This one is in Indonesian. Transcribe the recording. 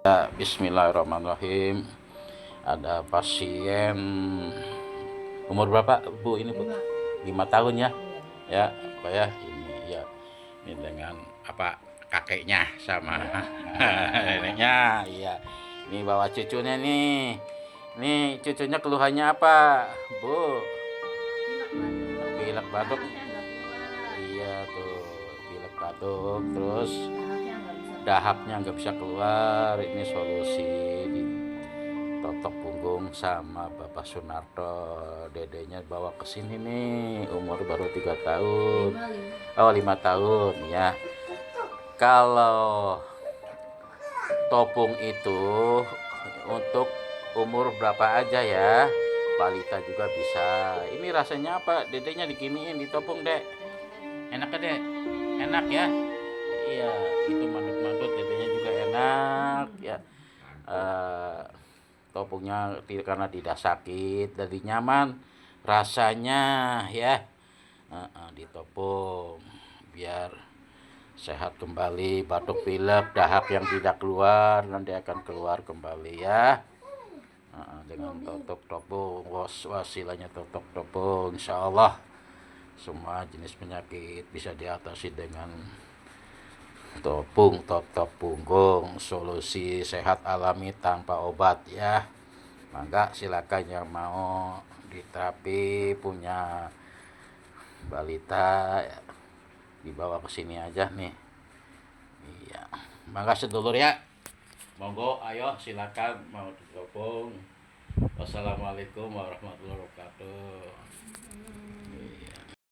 Ya, bismillahirrahmanirrahim. Ada pasien umur berapa Bu ini Bu? 5 tahun ya. Ya, apa ya ini ya. Ini dengan apa kakeknya sama neneknya. Iya. Ini bawa cucunya nih. Nih cucunya keluhannya apa, Bu? Pilek batuk. Iya tuh, pilek batuk terus dahaknya nggak bisa keluar. Ini solusi totok punggung sama Bapak Sunarto. Dedenya bawa ke sini nih, umur baru 3 tahun. Oh, 5 tahun ya. Kalau topung itu untuk umur berapa aja ya? Balita juga bisa. Ini rasanya apa? Dedenya dikiniin ditopung, Dek. Enak kan, Dek? Enak ya? Iya, itu mandut-mandut dedenya juga enak ya. Eh, Topungnya karena tidak sakit, jadi nyaman rasanya ya. Ditopung biar sehat kembali, batuk pilek dahak yang tidak keluar nanti akan keluar kembali ya. Dengan totok topung wasilanya totok topung, insya Allah semua jenis penyakit bisa diatasi dengan topung totok punggung, solusi sehat alami tanpa obat ya. Mangga silakan yang mau diterapi punya balita ya, dibawa ke sini aja nih. Iya. Mangga sedulur ya. Monggo ayo silakan mau digabung. Wassalamualaikum warahmatullahi wabarakatuh.